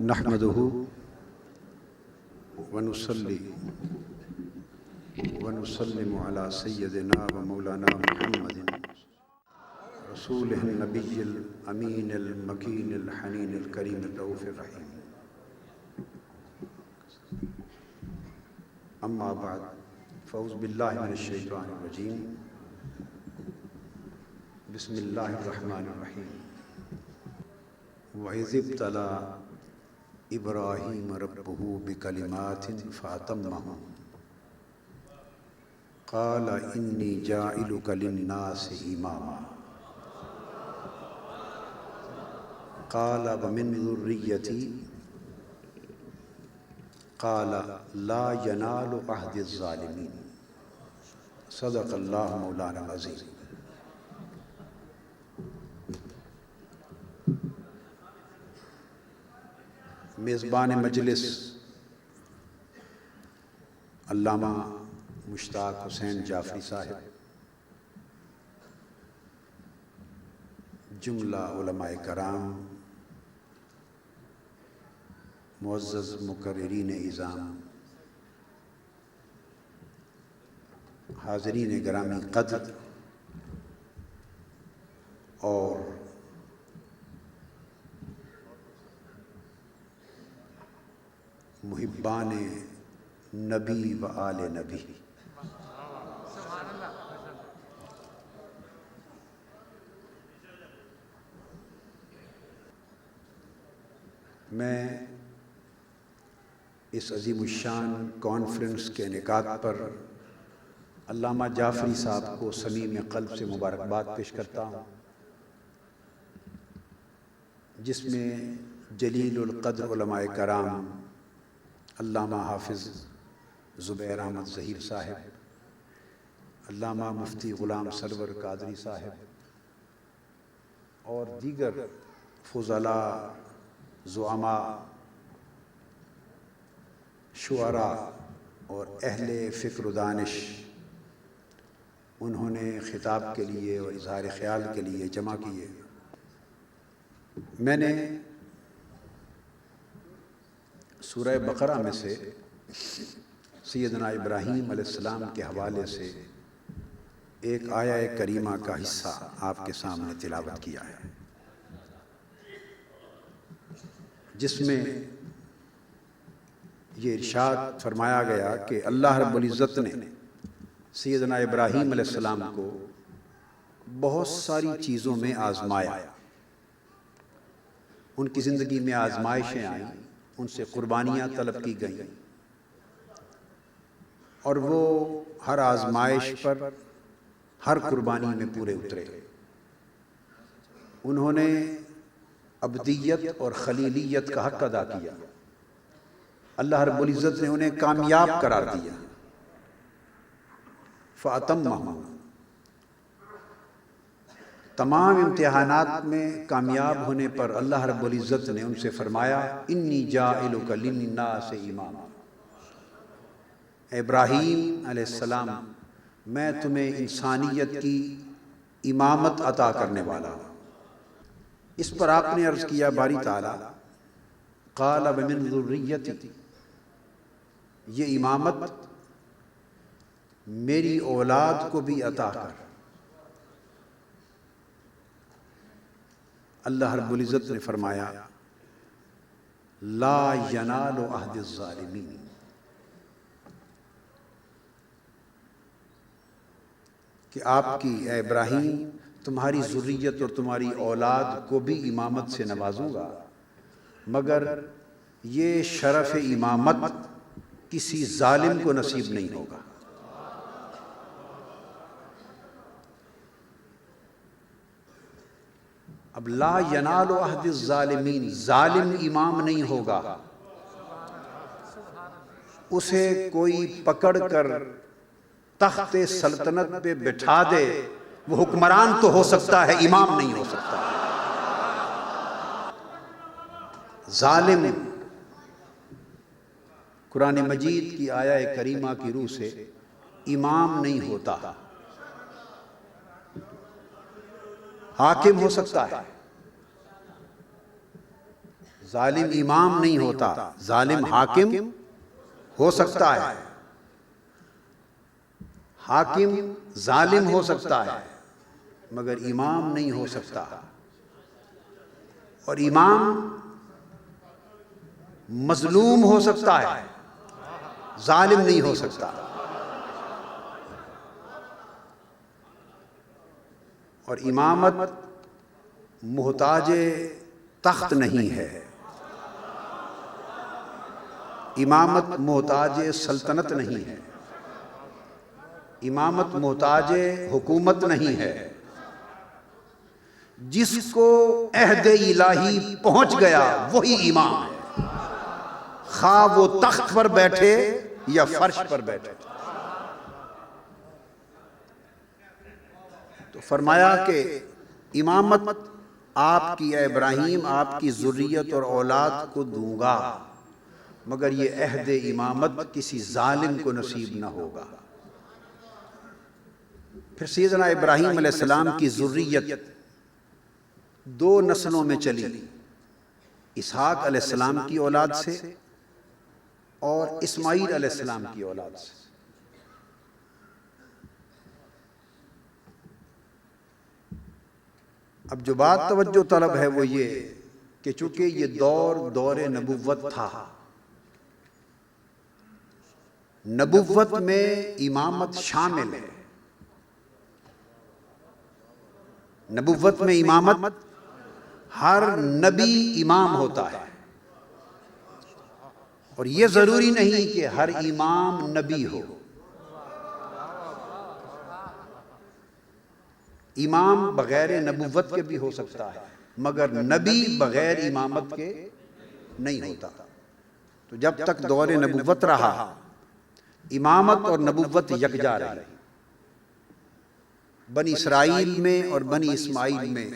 نحمدہ ونصلی ونسلم علی سیدنا و مولانا محمد رسولہ النبی الامین المکین الحنین الکریم الرؤوف الرحیم، اما بعد فاعوذ باللہ من الشیطان الرجیم، بسم اللہ الرحمن الرحیم۔ وَإِذِ ابْتَلَىٰ إِبْرَاهِيمَ رَبُّهُ بِكَلِمَاتٍ فَأَتَمَّهُنَّ قَالَ إِنِّي جَاعِلُكَ لِلنَّاسِ إِمَامًا قَالَ وَمِنْ ذُرِّيَّتِي قَالَ لَا يَنَالُ عَهْدِ الظَّالِمِينَ۔ صدق اللہ مولانا العظیم۔ میزبان مجلس علامہ مشتاق حسین جعفری صاحب، جملہ علماء کرام، معزز مقررین اعظام، حاضرین گرامی قدر اور محبان نبی و آل نبی، میں اس عظیم الشان کانفرنس کے انعقاد پر علامہ جعفری صاحب کو صمیم قلب سے مبارکباد پیش کرتا ہوں، جس میں جلیل القدر علماء کرام علامہ حافظ زبیر احمد ظہیر صاحب، علامہ مفتی غلام سرور قادری صاحب اور دیگر فضلاء، زعماء، شعراء اور اہل فکر و دانش انہوں نے خطاب کے لیے اور اظہار خیال کے لیے جمع کیے۔ میں نے سورہ بقرہ میں سے سیدنا ابراہیم علیہ السلام کے حوالے سے ایک آیہ کریمہ کا حصہ آپ کے سامنے تلاوت کیا ہے، جس میں یہ ارشاد فرمایا گیا کہ اللہ رب العزت نے سیدنا ابراہیم علیہ السلام کو بہت ساری چیزوں میں آزمایا، ان کی زندگی میں آزمائشیں آئیں، ان سے قربانیاں طلب کی گئیں اور وہ ہر آزمائش پر ہر قربانی میں پورے اترے۔ انہوں نے عبدیت اور خلیلیت کا حق ادا کیا، اللہ رب العزت نے انہیں کامیاب قرار دیا۔ فَأَتَمَّهُ، تمام امتحانات میں کامیاب ہونے پر اللہ رب العزت نے ان سے فرمایا انی جاعلک للناس اماما، ابراہیم علیہ السلام میں تمہیں انسانیت کی امامت عطا کرنے والا ہوں۔ اس پر آپ نے عرض کیا باری تعالیٰ قال ومن ذریتی، یہ امامت میری اولاد کو بھی عطا کر۔ اللہ رب العزت نے فرمایا لا ینال عہد الظالمین، کہ آپ کی اے ابراہیم تمہاری ذریت اور تمہاری اولاد کو بھی امامت سے نوازوں گا، مگر یہ شرف امامت کسی ظالم کو نصیب نہیں ہوگا۔ اب لا ینال عہد الظالمین، ظالم امام نہیں ہوگا، اسے کوئی پکڑ کر تخت سلطنت پہ بٹھا دے، وہ حکمران تو ہو سکتا ہے، امام نہیں ہو سکتا۔ ظالم قرآن مجید کی آیہ کریمہ کی روح سے امام نہیں ہوتا، حاکم ہو سکتا ہے، ظالم امام نہیں ہوتا، ظالم حاکم ہو سکتا ہے، حاکم ظالم ہو سکتا ہے مگر امام نہیں ہو سکتا، اور امام مظلوم ہو سکتا ہے، ظالم نہیں ہو سکتا۔ اور امامت محتاج تخت نہیں ہے، امامت محتاج سلطنت نہیں ہے، امامت محتاج حکومت نہیں ہے۔ جس کو عہد الہی پہنچ گیا وہی امام ہے، خواہ وہ تخت پر بیٹھے یا فرش پر بیٹھے۔ تو فرمایا کہ امامت آپ کی اے ابراہیم، آپ کی ذریت اور اولاد کو دوں گا، مگر یہ عہد امامت کسی ظالم کو نصیب نہ ہوگا۔ پھر سیدنا ابراہیم علیہ السلام کی ذریت دو نسلوں میں چلی، اسحاق علیہ السلام کی اولاد سے اور اسماعیل علیہ السلام کی اولاد سے۔ اب جو بات توجہ طلب ہے وہ یہ کہ چونکہ یہ دور نبوت تھا، نبوت میں امامت شامل ہے، نبوت میں امامت ہر نبی امام ہوتا ہے، اور یہ ضروری نہیں کہ ہر امام نبی ہو۔ امام بغیر نبوت کے بھی ہو سکتا ہے مگر نبی بغیر امامت کے نہیں ہوتا۔ تو جب تک دور نبوت رہا امامت اور نبوت یکجا رہی۔ بنی اسرائیل میں اور بنی اسماعیل میں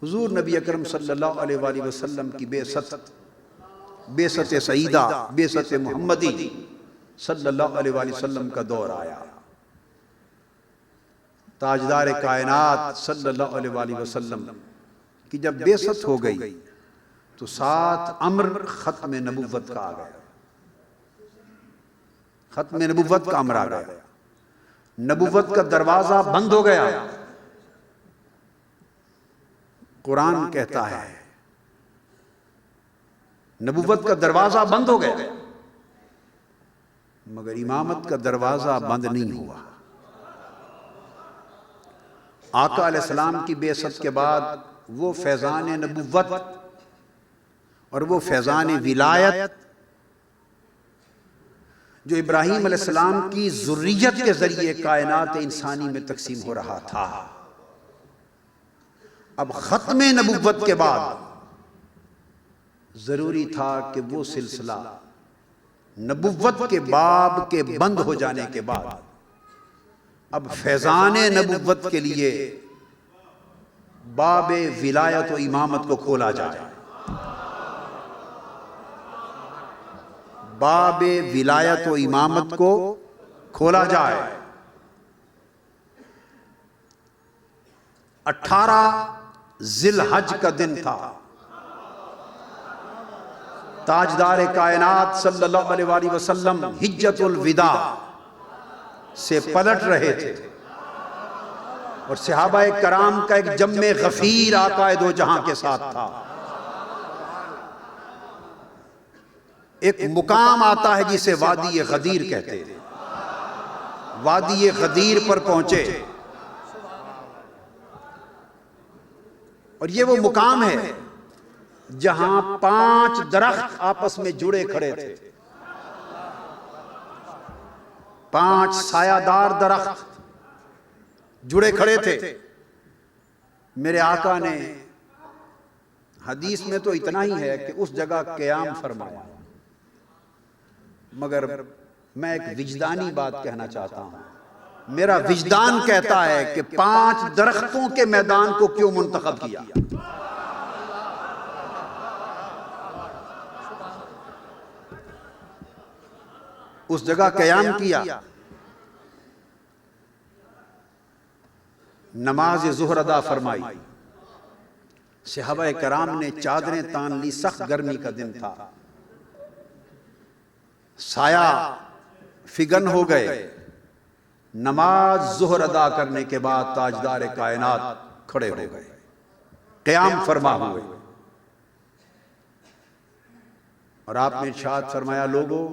حضور نبی اکرم صلی اللہ علیہ وآلہ وسلم کی بعثت سعیدہ، بعثت محمدی صلی اللہ علیہ وآلہ وسلم کا دور آیا۔ تاجدار کائنات صلی اللہ علیہ وآلہ وسلم کی جب بعثت ہو گئی تو ساتھ امر ختم نبوت کا آ گیا، ختم نبوت کا امر آ گیا، نبوت کا دروازہ بند ہو گیا۔ قرآن کہتا ہے نبوت کا دروازہ بند ہو گیا مگر امامت کا دروازہ بند نہیں ہوا۔ آقا علیہ السلام کی بعثت کے بعد وہ فیضان نبوت اور وہ فیضان ولایت جو ابراہیم علیہ السلام کی ذریت کے ذریعے کائنات انسانی میں تقسیم ہو رہا تھا، اب ختم نبوت کے بعد ضروری تھا کہ وہ سلسلہ نبوت کے باب کے بند ہو جانے کے بعد اب فیضان نبوت کے لیے باب ولایت و امامت کو کھولا جائے، باب ولایت و امامت کو کھولا جائے۔ 18 ذی الحج کا دن تھا، تاجدار کائنات صلی اللہ علیہ وآلہ وسلم حجۃ الوداع سے پلٹ رہے تھے اور صحابہ کرام کا ایک جم غفیر آقا دو جہاں کے ساتھ تھا۔ ایک مقام آتا ہے جسے وادی غدیر کہتے ہیں، وادی غدیر پر پہنچے اور یہ وہ مقام ہے جہاں 5 درخت آپس میں جڑے کھڑے تھے، 5 سایہ دار درخت جڑے کھڑے تھے۔ میرے آقا نے حدیث میں تو اتنا ہی ہے کہ اس جگہ قیام فرمایا، مگر میں ایک وجدانی بات کہنا چاہتا ہوں۔ میرا وجدان کہتا ہے کہ 5 درختوں کے میدان کو کیوں منتخب کیا؟ اس جگہ قیام کیا، نماز ظہر ادا فرمائی، صحابہ کرام نے چادریں تان لی، سخت گرمی کا دن تھا، سایہ فگن ہو گئے۔ نماز ظہر ادا کرنے کے بعد تاجدار کائنات کھڑے ہو گئے، قیام فرما ہوئے، اور آپ نے ارشاد فرمایا لوگوں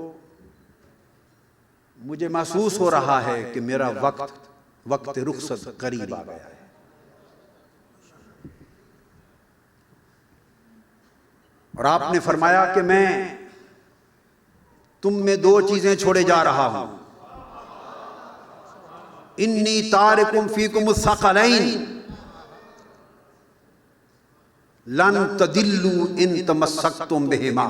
مجھے محسوس ہو رہا ہے کہ میرا وقت رخصت قریب آ گیا ہے۔ اور آپ نے فرمایا کہ میں تم میں دو چیزیں چھوڑے جا رہا ہوں، انی تارکم فیکم الثقلین لن تدلوا ان تمسکتم بہما،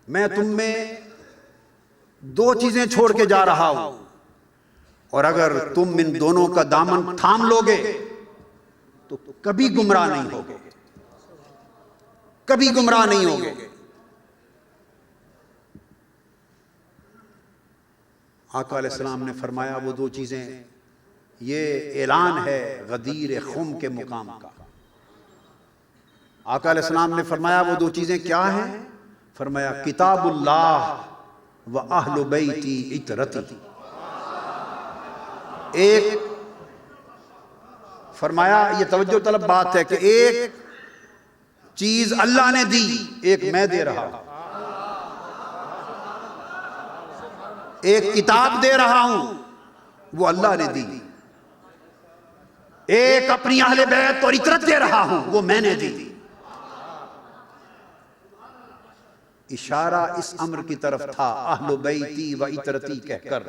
میں تم میں دو چیزیں چھوڑ کے جا رہا ہوں، اور اگر تم ان دونوں کا دامن تھام لوگے تو کبھی گمراہ نہیں ہوگے، کبھی گمراہ نہیں ہوگے۔ آقا علیہ السلام نے فرمایا وہ دو چیزیں، یہ اعلان ہے غدیر خم کے مقام کا۔ آقا علیہ السلام نے فرمایا وہ دو چیزیں کیا ہیں؟ فرمایا کتاب اللہ و اہل بیتی عترتی۔ ایک فرمایا یہ توجہ طلب بات ہے کہ ایک چیز اللہ نے دی، ایک میں دے رہا ہوں، ایک کتاب دے رہا ہوں وہ اللہ نے دی، ایک اپنی اہل بیت اور عترت دے رہا ہوں وہ میں نے دی۔ اشارہ اس امر کی طرف تھا اہل بیتی و عترتی کہہ کر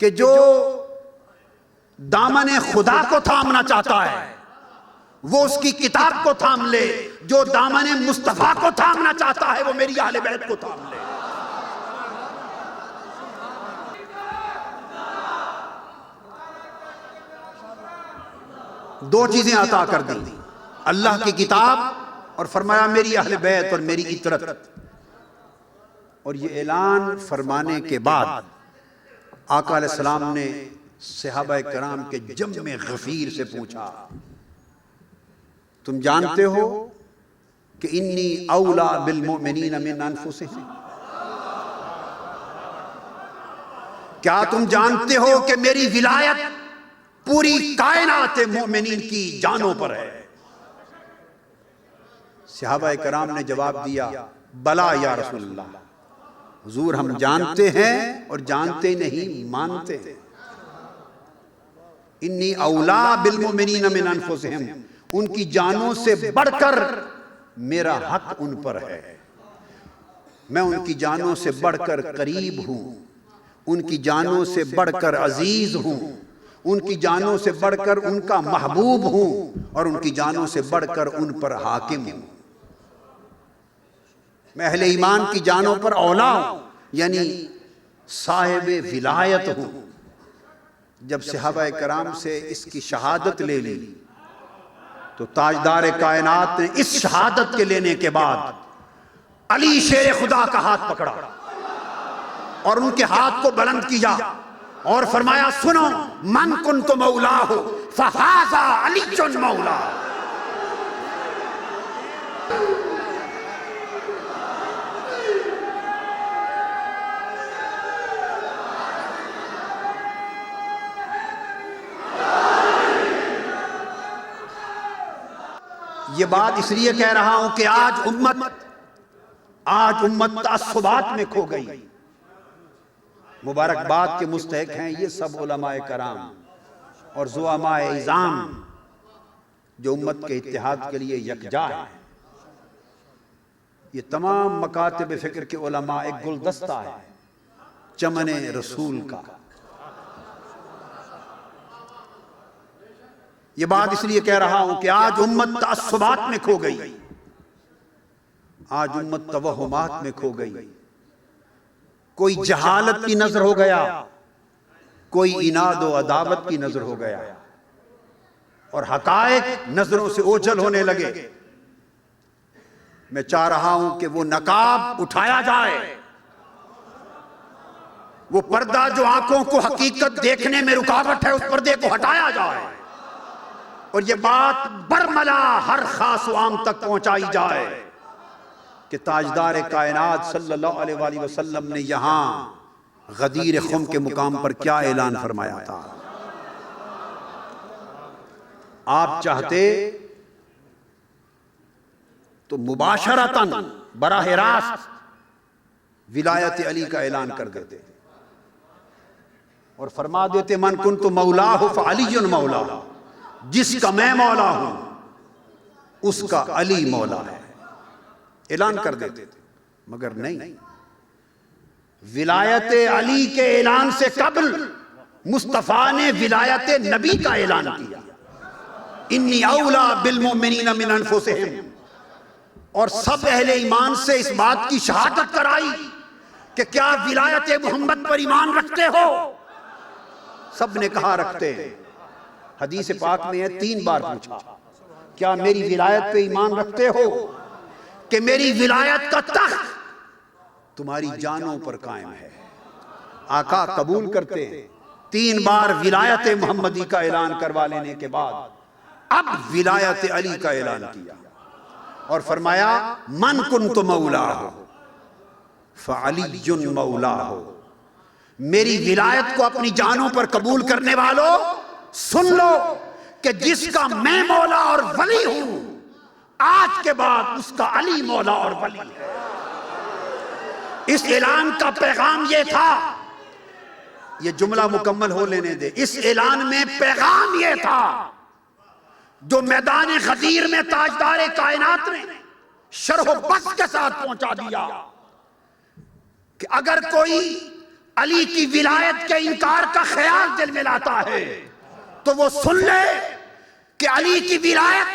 کہ جو دامن خدا کو تھامنا چاہتا ہے وہ اس کی کتاب کو تھام لے، جو دامن مصطفیٰ کو تھامنا چاہتا ہے وہ میری اہل بیت کو تھام لے۔ دو چیزیں عطا کر دی، اللہ کی کتاب اور فرمایا میری اہل بیت اور میری عترت۔ اور یہ اعلان فرمانے کے بعد آقا علیہ السلام نے صحابہ کرام کے جمع غفیر سے پوچھا تم جانتے ہو کہ انی اولا بالمؤمنین من انفسہم، کیا تم جانتے ہو کہ میری ولایت پوری کائنات مومنین کی جانوں پر ہے؟ صحابہ کرام نے جواب دیا بلا یا رسول اللہ، حضور ہم جانتے ہیں اور جانتے نہیں مانتے ہیں۔ انی اولا بالمؤمنین من انفسہم، ان کی جانوں سے بڑھ کر میرا حق ان پر ہے، میں ان کی جانوں سے بڑھ کر قریب ہوں، ان کی جانوں سے بڑھ کر عزیز ہوں، ان کی جانوں سے بڑھ کر ان کا محبوب ہوں، اور ان کی جانوں سے بڑھ کر ان پر حاکم ہوں۔ میں اہل ایمان کی جانوں پر اولا ہوں، یعنی صاحب ولایت ہوں۔ جب صحابہ کرام سے اس کی شہادت لے لی تو تاجدار کائنات نے اس شہادت کے لینے کے بعد علی شیر خدا کا ہاتھ پکڑا اور ان کے ہاتھ کو بلند کیا اور فرمایا سنو من کنت مولاہ فہذا علی مولا۔ یہ بات اس لیے کہہ رہا ہوں کہ آج امت تعصبات میں کھو گئی۔ مبارکباد کے مستحق ہیں یہ سب علماء کرام اور زعماء عظام جو امت کے اتحاد کے لیے یکجا ہیں۔ یہ تمام مکاتب فکر کے علماء ایک گلدستہ ہے چمن رسول کا۔ یہ بات اس لیے کہہ رہا ہوں کہ آج امت تعصبات میں کھو گئی، آج امت توہمات میں کھو گئی، کوئی جہالت کی نظر ہو گیا، کوئی اناد و عداوت کی نظر ہو گیا، اور حقائق نظروں سے اوجھل ہونے لگے۔ میں چاہ رہا ہوں کہ وہ نقاب اٹھایا جائے وہ پردہ جو آنکھوں کو حقیقت دیکھنے میں رکاوٹ ہے، اس پردے کو ہٹایا جائے، اور یہ بات برملا ہر خاص و عام تک پہنچائی جائے کہ تاجدار کائنات صلی اللہ علیہ وآلہ وسلم نے یہاں غدیر خم کے مقام پر کیا اعلان فرمایا تھا۔ آپ چاہتے تو مباشرتاً براہ راست ولایت علی کا اعلان کر دیتے اور فرما دیتے من کنت مولاہ فعلی مولا، جس کا میں مولا ہوں اس کا علی مولا ہے، اعلان کر دیتے تھے۔ مگر نہیں، ولایت علی کے اعلان سے قبل مصطفیٰ نے ولایت نبی کا اعلان کیا، انی اولا بالمؤمنین من انفسہم، اور سب اہل ایمان سے اس بات کی شہادت کرائی کہ کیا ولایت محمد پر ایمان رکھتے ہو؟ سب نے کہا رکھتے ہیں۔ حدیث پاک میں ہے 3 بار پوچھا، کیا میری ولایت پہ ایمان رکھتے ہو کہ میری ولایت کا تخت تمہاری جانوں پر قائم ہے؟ آقا قبول کرتے ہیں۔ 3 بار ولایت محمدی کا اعلان کروا لینے کے بعد اب ولایت علی کا اعلان کیا اور فرمایا من کنت مولاہ فعلی مولاہ، میری ولایت کو اپنی جانوں پر قبول کرنے والوں سن لو کہ جس کا میں مولا اور ولی ہوں، آج کے بعد اس کا علی مولا اور ولی ہے۔ اس اعلان کا پیغام یہ تھا، یہ جملہ مکمل ہو لینے دے، اس اعلان میں پیغام یہ تھا جو میدان غدیر میں تاجدار کائنات نے شرح و بسط کے ساتھ پہنچا دیا کہ اگر کوئی علی کی ولایت کے انکار کا خیال دل میں لاتا ہے تو وہ سن لے کہ علی کی ولایت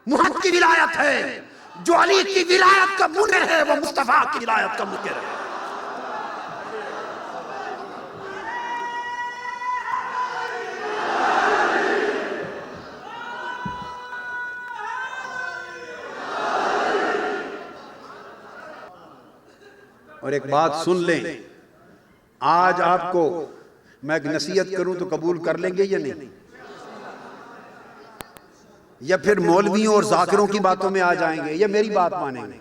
محمد کی ولایت ہے، جو علی کی ولایت کا منکر ہے وہ مصطفیٰ کی ولایت کا منکر ہے۔ اور ایک بات سن لیں، آج آپ کو میں ایک نصیحت کروں تو قبول کر لیں گے یا نہیں؟ یا پھر مولویوں اور ذاکروں کی باتوں میں آ جائیں گے یا میری بات مانیں گے؟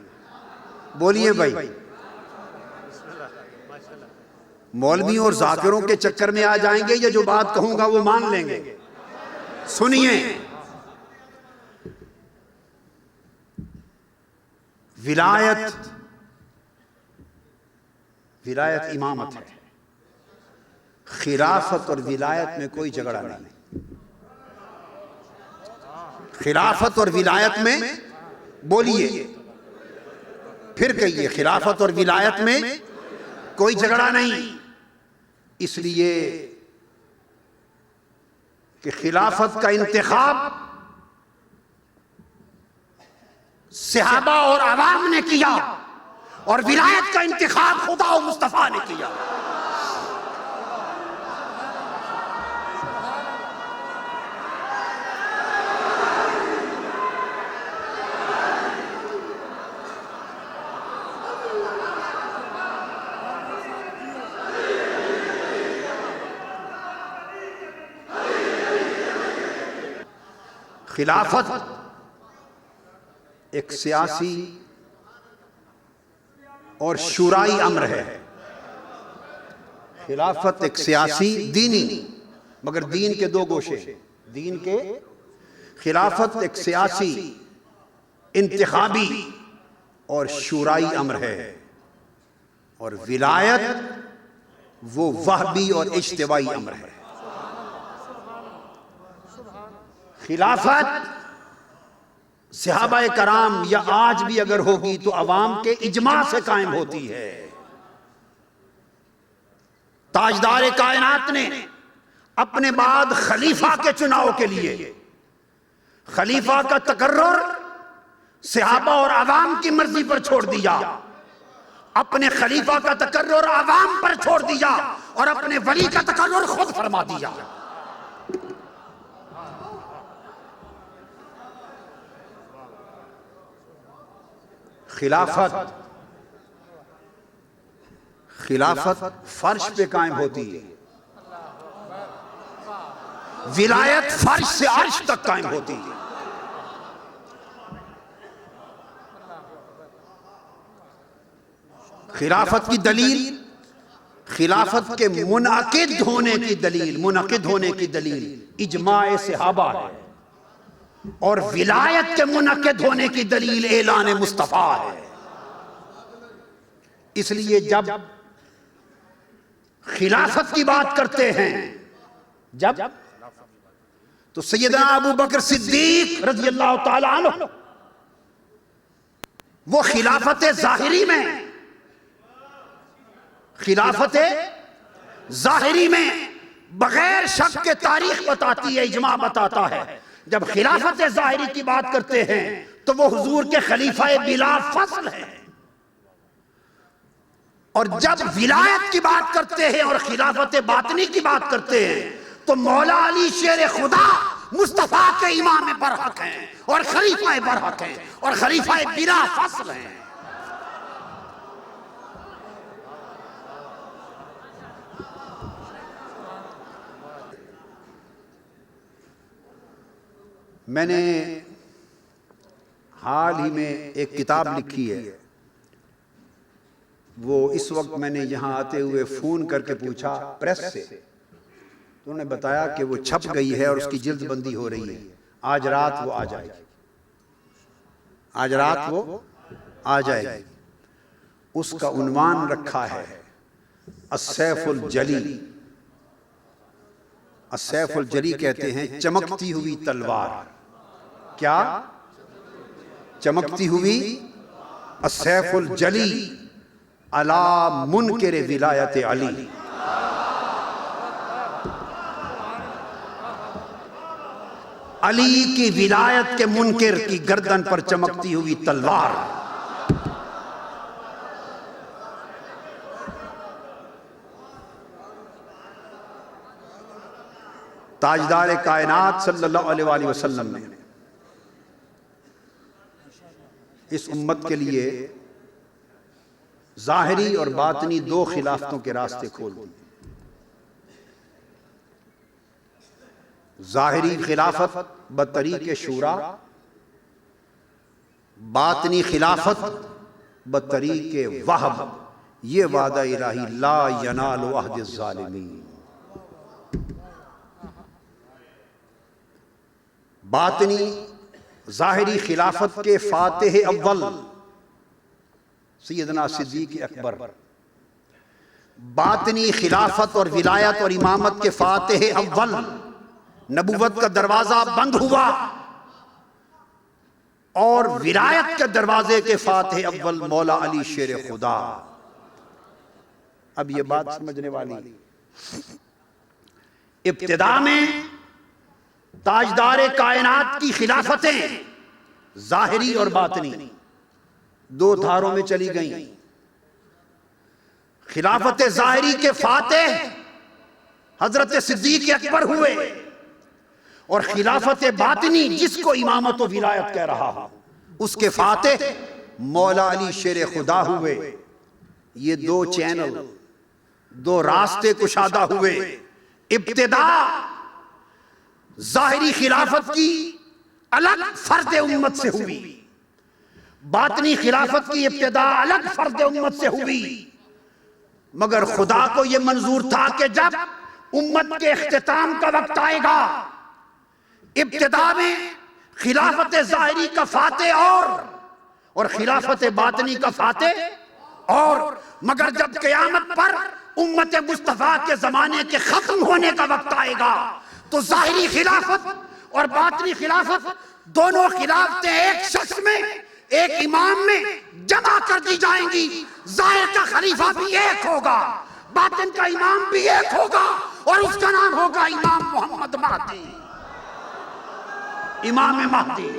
بولیے بھائی، مولویوں اور ذاکروں کے چکر میں آ جائیں گے یا جو بات کہوں گا وہ مان لیں گے؟ سنیے، ولایت امامت ہے، خلافت اور ولایت میں کوئی جھگڑا نہیں۔ خلافت اور ولایت میں، بولیے پھر کہیے، خلافت اور ولایت میں کوئی جھگڑا نہیں، اس لیے کہ خلافت کا انتخاب صحابہ اور عوام نے کیا اور ولایت کا انتخاب خدا و مصطفیٰ نے کیا۔ خلافت ایک سیاسی اور شورائی امر ہے۔ خلافت ایک سیاسی دینی، مگر دین کے 2 گوشے، دین کے، خلافت ایک سیاسی انتخابی اور شورائی امر ہے، اور ولایت وہ وہبی اور اجتماعی امر ہے۔ خلافت صحابہ کرام یا آج بھی اگر ہوگی تو عوام کے اجماع سے قائم ہوتی ہے۔ تاجدار کائنات نے اپنے بعد خلیفہ کے چناؤ کے لیے خلیفہ کا تقرر صحابہ اور عوام کی مرضی پر چھوڑ دیا، اپنے خلیفہ کا تقرر عوام پر چھوڑ دیا اور اپنے ولی کا تقرر خود فرما دیا۔ خلافت فرش پہ قائم ہوتی ہے، ولایت فرش سے عرش تک قائم ہوتی ہے۔ خلافت کی دلیل، خلافت کے منعقد ہونے کی دلیل اجماع صحابہ ہے، اور ولایت کے منعقد ہونے کی دلیل اعلان مصطفیٰ ہے۔ اس لیے جب خلافت کی بات کرتے ہیں تو سیدنا ابو بکر صدیق رضی اللہ تعالی عنہ وہ خلافت ظاہری میں بغیر شک کے تاریخ بتاتی ہے، اجماع بتاتا ہے۔ جب خلافت ظاہری کی بات کرتے ہیں تو وہ حضور کے خلیفہ بلا فصل ہیں، اور جب ولایت کی بات کرتے ہیں اور خلافت باطنی کی بات کرتے ہیں تو مولا علی شیر خدا مصطفیٰ کے امام برحق ہیں اور خلیفہ برحق ہیں اور خلیفہ بلا فصل ہیں۔ میں نے حال ہی میں ایک کتاب لکھی ہے، وہ اس وقت میں نے یہاں آتے ہوئے فون کر کے پوچھا پریس سے، تو انہوں نے بتایا کہ وہ چھپ گئی ہے اور اس کی جلد بندی ہو رہی ہے، آج رات وہ آ جائے گی، آج رات وہ آ جائے گی۔ اس کا عنوان رکھا ہے السیف الجلی۔ السیف الجلی کہتے ہیں چمکتی ہوئی تلوار۔ کیا؟ چمکتی ہوئی السیف الجلی علی منکر ولایت علی۔ علی کی ولایت کے منکر کی گردن پر چمکتی ہوئی تلوار۔ تاجدار کائنات صلی اللہ علیہ وآلہ وسلم نے اس امت کے لیے ظاہری اور باطنی دو خلافتوں کے راستے کھول دیے۔ ظاہری خلافت بطریق شورا، باطنی خلافت بطریق وہب۔ یہ وعدہ الہی لا ینال عہد الظالمین۔ باطنی ظاہری خلافت کے فاتح اول سیدنا صدیق اکبر، باطنی خلافت اور ولایت اور امامت کے فاتح اول، نبوت کا دروازہ بند ہوا اور ولایت کے دروازے کے فاتح اول مولا علی شیر خدا۔ اب یہ بات سمجھنے والی، ابتدا میں تاجدار کائنات کی خلافتیں ظاہری اور باطنی دو دھاروں میں چلی گئیں۔ خلافت ظاہری کے فاتح حضرت صدیق اکبر ہوئے، اور خلافت باطنی جس کو امامت و ولایت کہہ رہا ہوں اس کے فاتح مولا علی شیر خدا ہوئے۔ یہ دو چینل، دو راستے کشادہ ہوئے۔ ابتدا ظاہری خلافت کی الگ فرد امت سے ہوئی، باطنی خلافت کی ابتدا الگ فرد امت سے ہوئی، مگر خدا کو یہ منظور تھا کہ جب امت کے اختتام کا وقت آئے گا، ابتدا میں خلافت ظاہری کا فاتح اور خلافت باطنی کا فاتح اور، مگر جب قیامت پر امت مصطفیٰ کے زمانے کے ختم ہونے کا وقت آئے گا تو ظاہری خلافت اور باطنی خلافت دونوں خلافتیں ایک شخص میں، ایک امام میں جمع کر دی جائیں گی۔ ظاہر کا خلیفہ بھی ایک ہوگا، باطن کا امام بھی ایک ہوگا، اور اس کا نام ہوگا امام محمد مہدی، امام مہدی،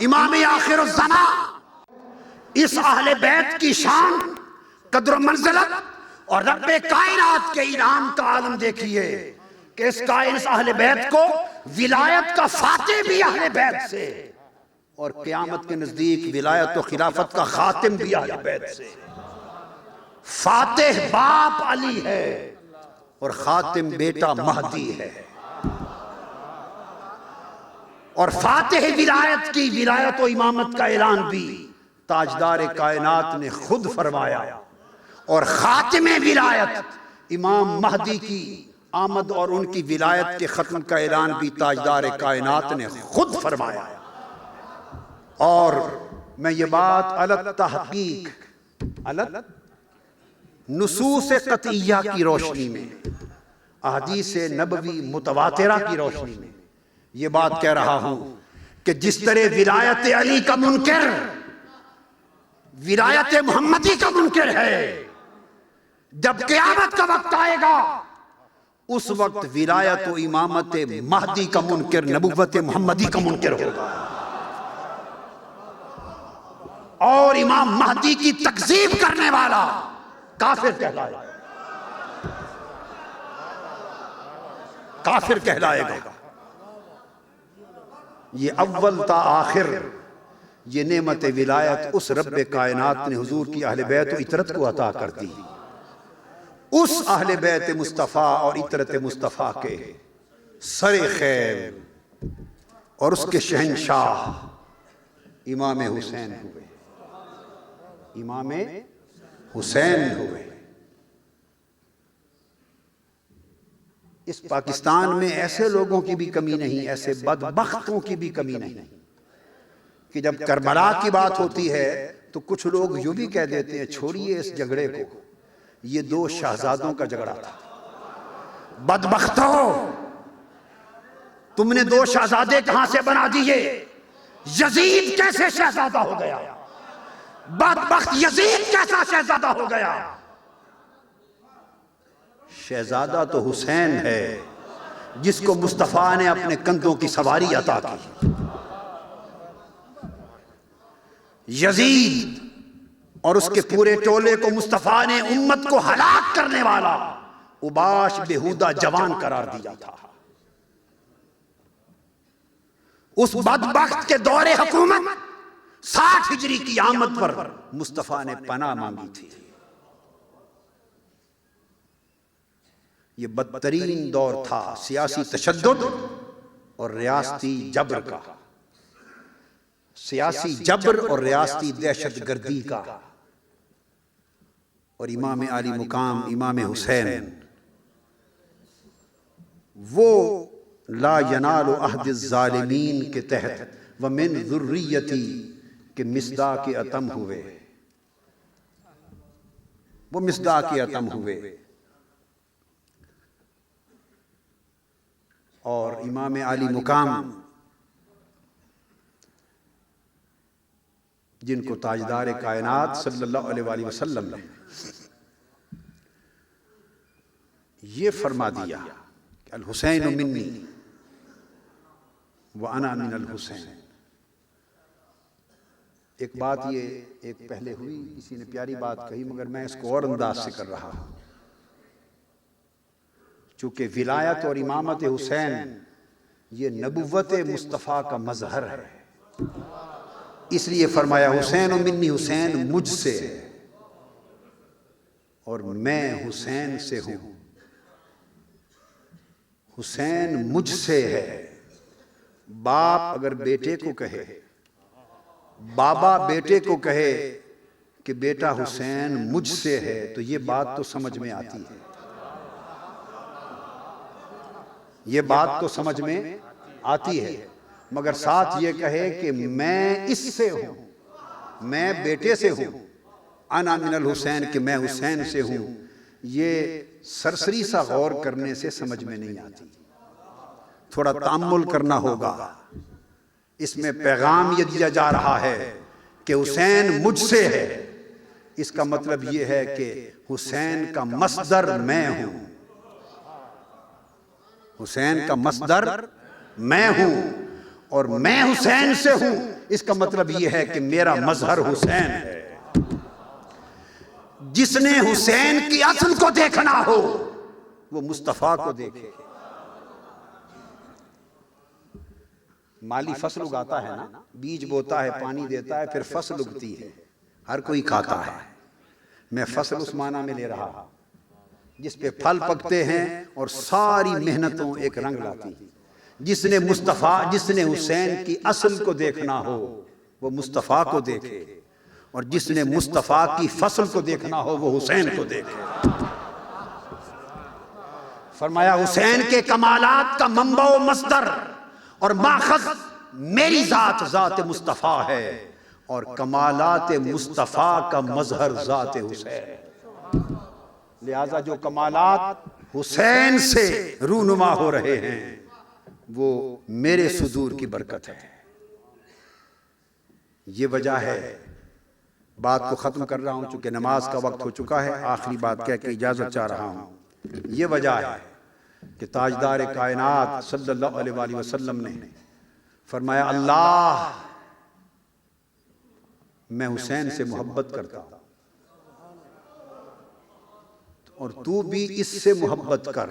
امام آخر الزمان۔ اس اہل بیت کی شان، قدر و منزلت اور رب کائنات کے انعام کا عالم دیکھیے کہ اس اہل بیت کو ولایت کا فاتح بھی اہل بیت سے، اور قیامت کے نزدیک ولایت و خلافت کا خاتم بھی اہل بیت سے۔ فاتح باپ علی ہے اور خاتم بیٹا مہدی ہے، اور فاتح ولایت کی ولایت و امامت کا اعلان بھی تاجدار کائنات نے خود فرمایا، اور خاتم ولایت امام مہدی کی آمد اور ان کی ولایت کے ختم کا اعلان بھی تاجدار کائنات نے خود فرمایا۔ اور میں یہ بات علی تحقیق، علی نصوص قطعیہ کی روشنی میں، احادیث نبوی متواترہ کی روشنی میں یہ بات کہہ رہا ہوں کہ جس طرح ولایت علی کا منکر ولایت محمدی کا منکر ہے، جب قیامت کا وقت آئے گا اس وقت ولایت و امامت مہدی کا منکر نبوت محمدی کا منکر ہوگا، اور امام مہدی کی تکذیب کرنے والا کافر کہلائے گا، کافر کہلائے گا۔ یہ اول تا آخر یہ نعمت ولایت اس رب کائنات نے حضور کی اہل بیت و عطرت کو عطا کر دی، اس اہل بیت مصطفیٰ اور عطرت مصطفیٰ کے سر خیر اور اس کے شہنشاہ امام حسین ہوئے، امام حسین ہوئے۔ اس پاکستان میں ایسے لوگوں کی بھی کمی نہیں، ایسے بدبختوں کی بھی کمی نہیں کہ جب کربلا کی بات ہوتی ہے تو کچھ لوگ یوں بھی کہہ دیتے ہیں چھوڑیے اس جھگڑے کو، یہ دو شہزادوں کا جھگڑا تھا۔ بدبختوں، تم نے دو شہزادے کہاں سے بنا دیے؟ یزید کیسے شہزادہ ہو گیا؟ بدبخت یزید کیسا شہزادہ ہو گیا؟ شہزادہ تو حسین ہے جس کو مصطفیٰ نے اپنے کندھوں کی سواری عطا کی۔ یزید اور اس کے پورے ٹولے کو مصطفیٰ نے امت کو ہلاک کرنے والا اوباش بےہودہ جوان قرار دیا تھا۔ اس بدبخت کے دور حکومت 60 ہجری کی آمد پر مصطفیٰ نے پناہ مانگی تھی۔ یہ بدترین دور تھا سیاسی تشدد اور ریاستی جبر کا، سیاسی جبر اور ریاستی دہشت گردی کا، اور امام علی مقام امام حسین وہ لا ینال عہد الظالمین کے تحت ومن ذریتی کے مصداق اتم ہوئے، وہ مصداق اتم ہوئے۔ اور امام علی مقام جن کو تاجدار کائنات صلی اللہ علیہ وآلہ وسلم نے یہ فرما دیا کہ الحسین منی وانا من الحسین۔ ایک بات یہ ایک پہلے ہوئی، کسی نے پیاری بات کہی مگر میں اس کو اور انداز سے کر رہا ہوں، چونکہ ولایت اور امامت حسین یہ نبوت مصطفیٰ کا مظہر ہے، اس لیے فرمایا حسین منی، حسین مجھ سے اور میں حسین سے ہوں۔ حسین مجھ سے ہے۔ باپ اگر بیٹے کو کہے، بابا بیٹے کو کہے کہ بیٹا حسین مجھ سے ہے تو یہ بات تو سمجھ میں آتی ہے، یہ بات تو سمجھ میں آتی ہے، مگر ساتھ یہ کہے کہ میں اس سے ہوں، میں بیٹے سے ہوں، انا من الحسین کہ میں حسین سے ہوں، یہ سرسری سا غور کرنے سے سمجھ میں نہیں آتی، تھوڑا تأمل کرنا ہوگا۔ اس میں پیغام یہ دیا جا رہا ہے کہ حسین مجھ سے ہے، اس کا مطلب یہ ہے کہ حسین کا مصدر میں ہوں، حسین کا مصدر میں ہوں، اور میں حسین سے ہوں، اس کا مطلب یہ ہے کہ میرا مظہر حسین ہے۔ جس نے حسین کی اصل کو دیکھنا ہو وہ مصطفیٰ کو دیکھے۔ مالی فصل اگاتا ہے نا، بیج بوتا ہے، پانی دیتا ہے، پھر فصل اگتی ہے، ہر کوئی کھاتا ہے، میں فصل اس معنی میں لے رہا جس پہ پھل پکتے ہیں اور ساری محنتوں ایک رنگ لاتی ہیں۔ جس نے حسین کی اصل کو دیکھنا ہو وہ مصطفیٰ کو دیکھے، اور جس نے مصطفیٰ کی فصل کو دیکھنا ہو وہ حسین کو دیکھے۔ فرمایا حسین کے کمالات کا منبع و مصدر اور ماخذ میری ذات، ذات مصطفیٰ ہے، اور کمالات مصطفیٰ کا مظہر ذات حسین۔ لہذا جو کمالات حسین سے رونما ہو رہے ہیں وہ میرے صدور کی برکت ہے۔ یہ وجہ ہے، بات کو ختم کر رہا ہوں چونکہ نماز کا وقت ہو چکا ہے، آخری بات کہہ کے اجازت چاہ رہا ہوں۔ یہ وجہ ہے کہ تاجدار کائنات صلی اللہ علیہ وآلہ وسلم نے فرمایا اللہ میں حسین سے محبت کرتا ہوں اور تو بھی اس سے محبت کر،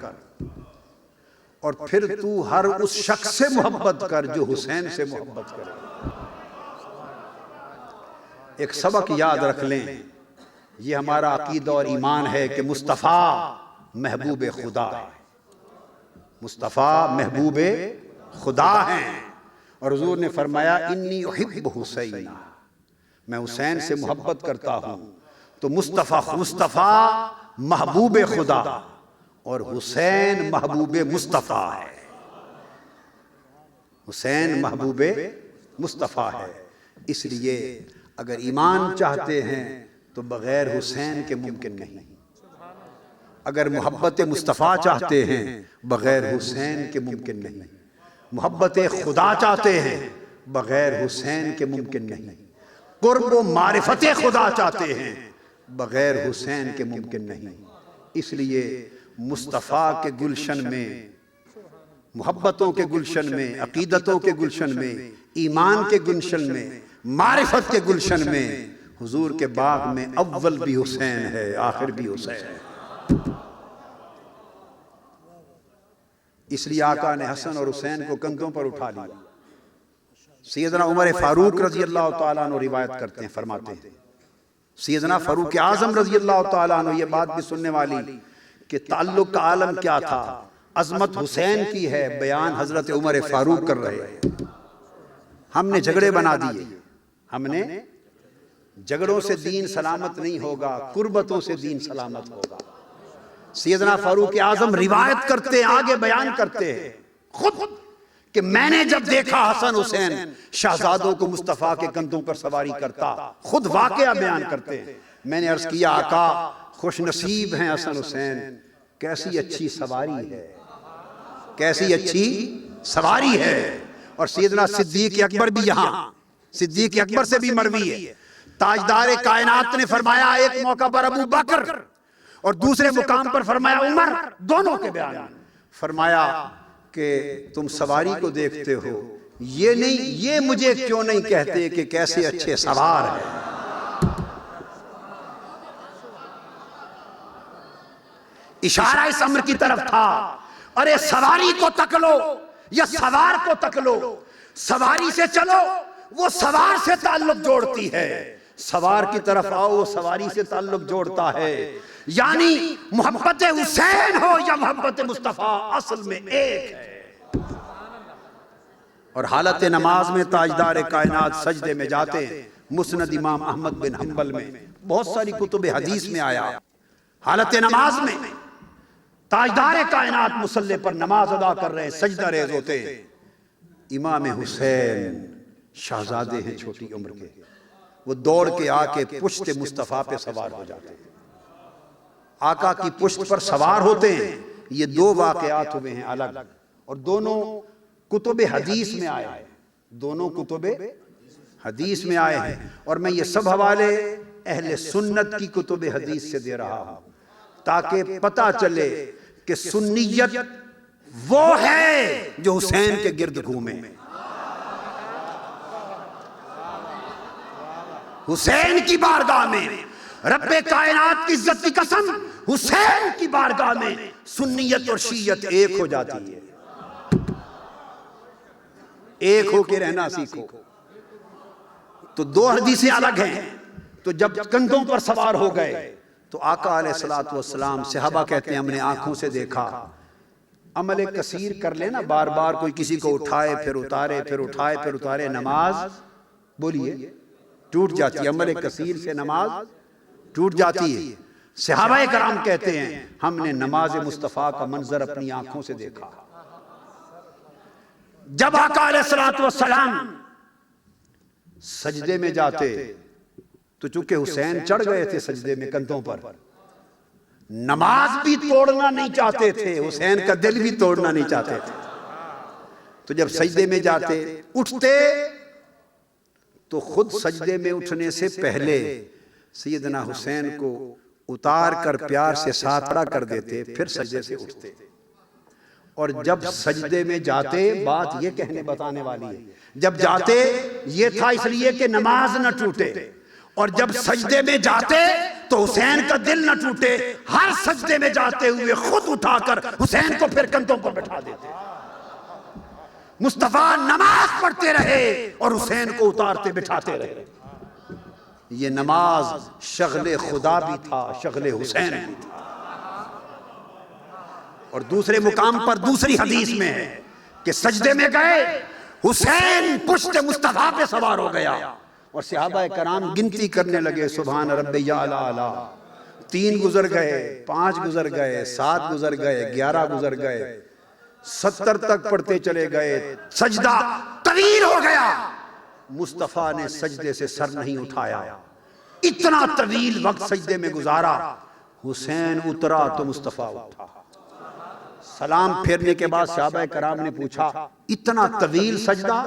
اور پھر تو ہر اس شخص سے محبت کر جو حسین سے محبت کرے۔ ایک سبق یاد رکھ لیں، یہ ہمارا عقیدہ اور ایمان ہے کہ مصطفیٰ محبوب خدا ہے، مصطفیٰ محبوب خدا ہیں، اور حضور نے فرمایا انی احب حسین، میں حسین سے محبت کرتا ہوں۔ تو مصطفیٰ محبوب خدا اور حسین محبوب مصطفیٰ ہے، حسین محبوب مصطفیٰ ہے۔ اس لیے اگر ایمان چاہتے ہیں تو بغیر حسین کے ممکن نہیں، اگر محبت مصطفیٰ چاہتے ہیں بغیر حسین کے ممکن نہیں، محبت خدا چاہتے ہیں بغیر حسین کے ممکن نہیں، قرب و معرفت خدا چاہتے ہیں بغیر حسین کے ممکن نہیں۔ اس لیے مصطفیٰ کے گلشن میں، محبتوں کے گلشن میں، عقیدتوں کے گلشن میں، ایمان کے گلشن میں، معرفت کے گلشن میں، حضور کے باغ میں اول بھی حسین ہے، آخر بھی حسین ہے۔ اس لیے آقا نے حسن اور حسین کو کندھوں پر اٹھا لیا۔ سیدنا عمر فاروق رضی اللہ تعالیٰ عنہ روایت کرتے ہیں، فرماتے ہیں سیدنا فاروق اعظم رضی اللہ تعالیٰ عنہ، یہ بات بھی سننے والی کہ تعلق کا عالم کیا تھا، عظمت حسین کی ہے، بیان حضرت عمر فاروق کر رہے ہیں۔ ہم نے جھگڑے بنا دیے، ہم نے جھگڑوں سے دین سلامت نہیں ہوگا، قربتوں سے دین سلامت ہوگا۔ سیدنا فاروق اعظم روایت کرتے ہیں، آگے بیان کرتے ہیں خود کہ میں نے جب دیکھا حسن حسین شہزادوں کو مصطفیٰ کے کندھوں پر سواری کرتا، خود واقعہ بیان کرتے ہیں، میں نے عرض کیا آقا خوش نصیب ہیں حسن حسین، کیسی اچھی سواری ہے، کیسی اچھی سواری ہے۔ اور سیدنا صدیق اکبر بھی یہاں، صدیق اکبر سے بھی مروی ہے، تاجدار کائنات نے فرمایا ایک موقع پر ابو بکر اور دوسرے مقام پر فرمایا عمر، دونوں کے بیان فرمایا کہ تم سواری کو دیکھتے ہو، یہ نہیں، یہ مجھے کیوں نہیں کہتے کہ کیسے اچھے سوار ہیں۔ اشارہ اس امر کی طرف تھا، ارے سواری کو تک لو یا سوار کو تک لو، سواری سے چلو وہ سوار سے تعلق جوڑتی ہے، سوار کی طرف آؤ وہ سواری سے تعلق جوڑتا ہے۔ یعنی محبت حسین ہو یا محبت مصطفیٰ، اصل میں ایک ہے۔ اور حالت نماز میں تاجدار کائنات سجدے میں جاتے ہیں، مسند امام احمد بن حنبل میں، بہت ساری کتب حدیث میں آیا، حالت نماز میں تاجدار کائنات مصلی پر نماز ادا کر رہے، سجدہ ریز ہوتے ہیں، امام حسین شہزادے ہیں چھوٹی عمر کے، وہ دوڑ کے آ کے پشت مصطفیٰ پہ سوار ہو جاتے ہیں، آقا کی پشت پر سوار ہوتے ہیں۔ یہ دو واقعات ہوئے ہیں الگ، اور دونوں کتب حدیث میں آئے ہیں، دونوں کتب حدیث میں آئے ہیں، اور میں یہ سب حوالے اہل سنت کی کتب حدیث سے دے رہا ہوں تاکہ پتہ چلے کہ سنیت وہ ہے جو حسین کے گرد گھومے۔ حسین کی بارگاہ میں، رب کائنات کی عزت کی قسم، حسین کی بارگاہ میں سنیت اور شیعت ایک ہو جاتی ہے۔ ایک ہو کے رہنا سیکھو۔ تو دو حدیثیں الگ ہیں، تو جب کندھوں پر سوار ہو گئے تو آقا علیہ الصلوۃ والسلام، صحابہ کہتے ہیں ہم نے آنکھوں سے دیکھا، عمل کثیر کر لینا، بار بار کوئی کسی کو اٹھائے پھر اتارے، پھر اٹھائے پھر اتارے، نماز بولیے ٹوٹ جاتی ہے، عمل کثیر سے نماز ٹوٹ جاتی ہے۔ صحابہ کرام کہتے ہیں ہم نے نماز مصطفیٰ کا منظر اپنی آنکھوں سے دیکھا۔ جب آقا علیہ الصلوۃ والسلام سجدے میں جاتے تو چونکہ حسین چڑھ گئے تھے سجدے میں کندھوں پر، نماز بھی توڑنا نہیں چاہتے تھے، حسین کا دل بھی توڑنا نہیں چاہتے تھے، تو جب سجدے میں جاتے اٹھتے تو خود سجدے میں اٹھنے سے پہلے سیدنا حسین کو اتار کر پیار سے ساتھ کھڑا کر دیتے، پھر سجدے سے اٹھتے، اور جب سجدے میں جاتے، بات یہ کہنے بتانے والی ہے، جب جاتے یہ تھا اس لیے کہ نماز نہ ٹوٹے، اور جب سجدے میں جاتے تو حسین کا دل نہ ٹوٹے، ہر سجدے میں جاتے ہوئے خود اٹھا کر حسین کو پھر کندھوں پر بٹھا دیتے۔ مصطفیٰ نماز پڑھتے رہے اور حسین کو اتارتے بٹھاتے رہے۔ یہ نماز شغل خدا بھی تھا، شغل حسین بھی تھا۔ اور دوسرے مقام پر دوسری حدیث میں ہے کہ سجدے میں گئے، حسین پشت مصطفیٰ پہ سوار ہو گیا، اور صحابہ کرام گنتی کرنے لگے، سبحان ربی الاعلی، 3 گزر گئے، 5 گزر گئے، 7 گزر گئے، 11 گزر گئے، 70 تک پڑھتے چلے گئے، سجدہ طویل ہو گیا، مصطفیٰ نے سجدے سے سر نہیں اٹھایا، اتنا طویل وقت سجدے میں گزارا، حسین اترا تو مصطفیٰ اٹھا۔ سلام پھیرنے کے بعد صحابہ کرام نے پوچھا اتنا طویل سجدہ؟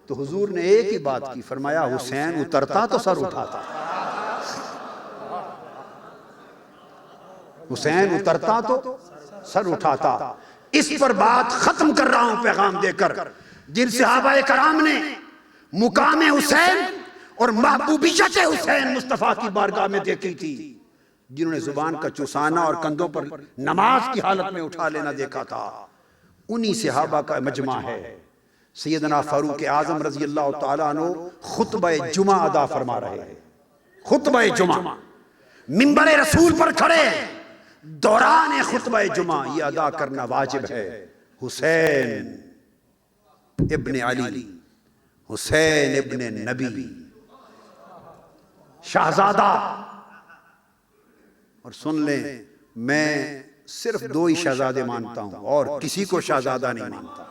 تو حضور نے ایک ہی بات کی، فرمایا حسین اترتا تو سر اٹھاتا، حسین اترتا تو سر اٹھاتا۔ اس پر بات ختم کر رہا ہوں پیغام دے کر، جن صحابہ کرام نے مقام حسین اور محبوبیت حسین مصطفیٰ کی بارگاہ میں دیکھی تھی، جنہوں نے زبان کا چوسانا اور کندھوں پر نماز کی حالت میں اٹھا لینا دیکھا تھا، انہی صحابہ کا مجمع ہے۔ سیدنا فاروق اعظم رضی اللہ تعالیٰ عنہ خطبہ جمعہ ادا فرما رہے ہیں، خطبہ جمعہ منبر رسول پر کھڑے، دوران خطبہ جمعہ یہ ادا کرنا واجب ہے، حسین ابن علی، حسین ابن نبی، شہزادہ۔ اور سن لیں، میں صرف 2 ہی شہزادے مانتا ہوں اور کسی کو شہزادہ نہیں مانتا،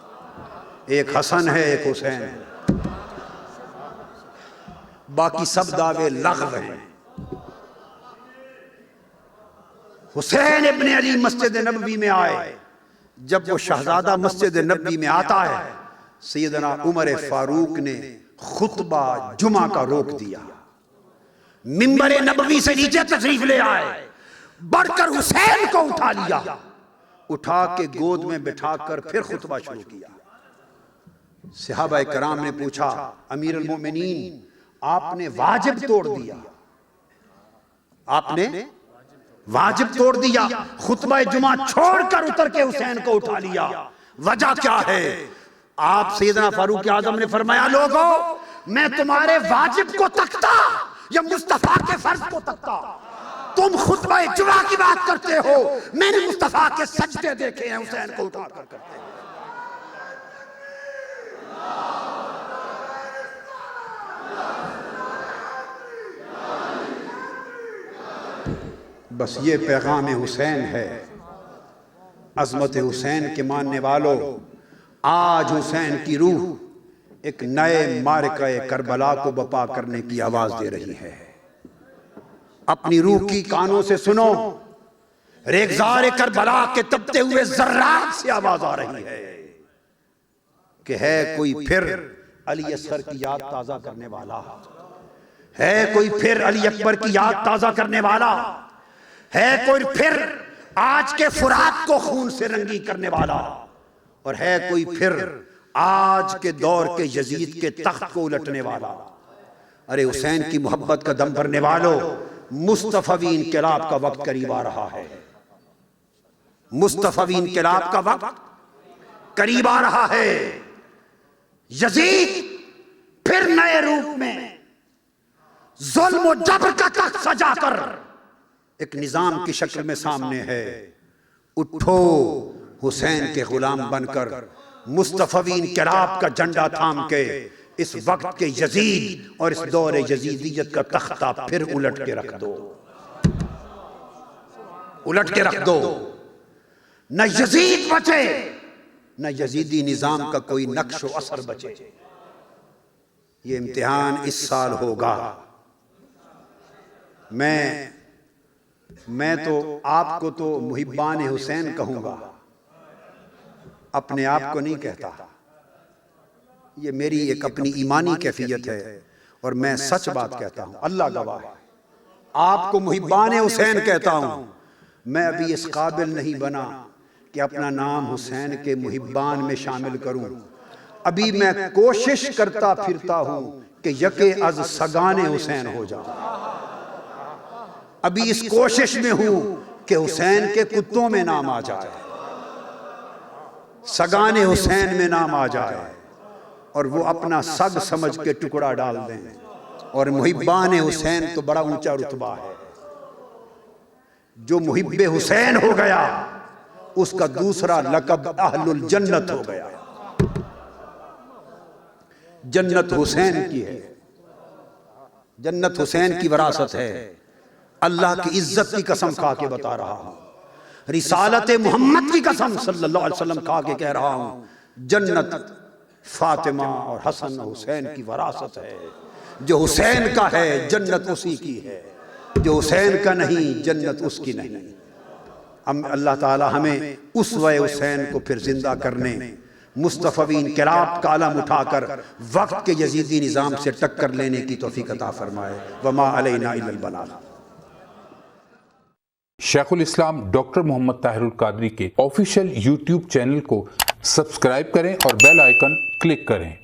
ایک حسن ہے ایک حسین ہے، باقی سب دعوے لغو ہیں۔ حسین ابن علی مسجد نبوی میں آئے، جب وہ شہزادہ مسجد نبوی میں آتا ہے، سیدنا عمر فاروق نے خطبہ جمعہ کا روک دیا، منبر نبوی سے نیچے تشریف لے آئے، بڑھ کر حسین کو اٹھا لیا، اٹھا کے گود میں بٹھا کر پھر خطبہ شروع کیا۔ صحابہ کرام نے پوچھا امیر المومنین آپ نے واجب توڑ دیا، آپ نے واجب توڑ دیا، خطبہ جمعہ چھوڑ کر اتر کے حسین کو اٹھا لیا، وجہ کیا ہے؟ آپ سیدنا فاروق اعظم نے فرمایا لوگو میں تمہارے واجب کو تکتا یا مصطفیٰ کے فرض کو تکتا؟ تم خطبہ جمعہ کی بات کرتے ہو، میں نے مصطفیٰ کے سجدے دیکھے ہیں حسین کو اٹھا کر کرتے ہیں۔ بس یہ پیغام حسین ہے۔ عظمت حسین کے ماننے والوں، آج حسین کی روح ایک نئے معرکہ کربلا کو بپا کرنے کی آواز دے رہی ہے۔ اپنی روح کی کانوں سے سنو، ریگزار کربلا کے تپتے ہوئے ذرات سے آواز آ رہی ہے کہ ہے کوئی پھر علی اصغر کی یاد تازہ کرنے والا، ہے کوئی پھر علی اکبر کی یاد تازہ کرنے والا، ہے کوئی پھر آج کے فرات کو خون سے رنگی کرنے والا، اور ہے کوئی پھر آج کے دور کے یزید کے تخت کو الٹنے والا۔ ارے حسین کی محبت کا دم بھرنے والوں، مصطفی انقلاب کا وقت قریب آ رہا ہے، مصطفی انقلاب کا وقت قریب آ رہا ہے۔ یزید پھر نئے روپ میں ظلم و جبر کا تخت سجا کر ایک نظام کی شکل میں سامنے ہے، اٹھو حسین کے غلام بن کر، مصطفی انقلاب کا جھنڈا تھام کے اس وقت کے یزید اور اس دور یزیدیت کا تختہ پھر الٹ کے رکھ دو، الٹ کے رکھ دو۔ نہ یزید بچے، نہ یزیدی نظام کا کوئی نقش و اثر بچے۔ یہ امتحان اس سال ہوگا۔ میں تو آپ کو تو محبان حسین کہوں گا، اپنے آپ کو نہیں کہتا۔ یہ میری ایک اپنی ایمانی کیفیت ہے اور میں سچ بات کہتا ہوں، اللہ گواہ ہے۔ آپ کو محبان حسین کہتا ہوں، میں ابھی اس قابل نہیں بنا کہ اپنا نام حسین کے محبان میں شامل کروں۔ ابھی میں کوشش کرتا پھرتا ہوں کہ یکے از سگان حسین ہو جاؤں۔ ابھی اس کوشش میں ہوں کہ حسین کے کتوں میں نام آ جائے، سگان حسین میں نام آ جائے، اور وہ اپنا سگ سمجھ کے ٹکڑا ڈال دیں۔ اور محبان حسین تو بڑا اونچا رتبہ ہے۔ جو محب حسین ہو گیا اس کا دوسرا لقب اہل الجنت ہو گیا۔ جنت حسین کی ہے، جنت حسین کی وراثت ہے۔ اللہ کی عزت کی قسم کھا کے بتا رہا ہوں، رسالت محمد کی قسم صلی اللہ علیہ وسلم کھا کے کہہ رہا ہوں، جنت فاطمہ اور حسن حسین کی وراثت ہے۔ جو حسین کا ہے جنت اسی کی ہے، جو حسین کا نہیں جنت اس کی نہیں۔ اللہ تعالی ہمیں اسوہ حسین کو پھر زندہ کرنے، مصطفی انقلاب کا علم اٹھا کر وقت کے یزیدی نظام سے ٹکر لینے کی توفیق عطا فرمائے۔ وما علینا الا البلاغ۔ شیخ الاسلام ڈاکٹر محمد طاہر القادری کے آفیشیل یوٹیوب چینل کو سبسکرائب کریں اور بیل آئیکن کلک کریں۔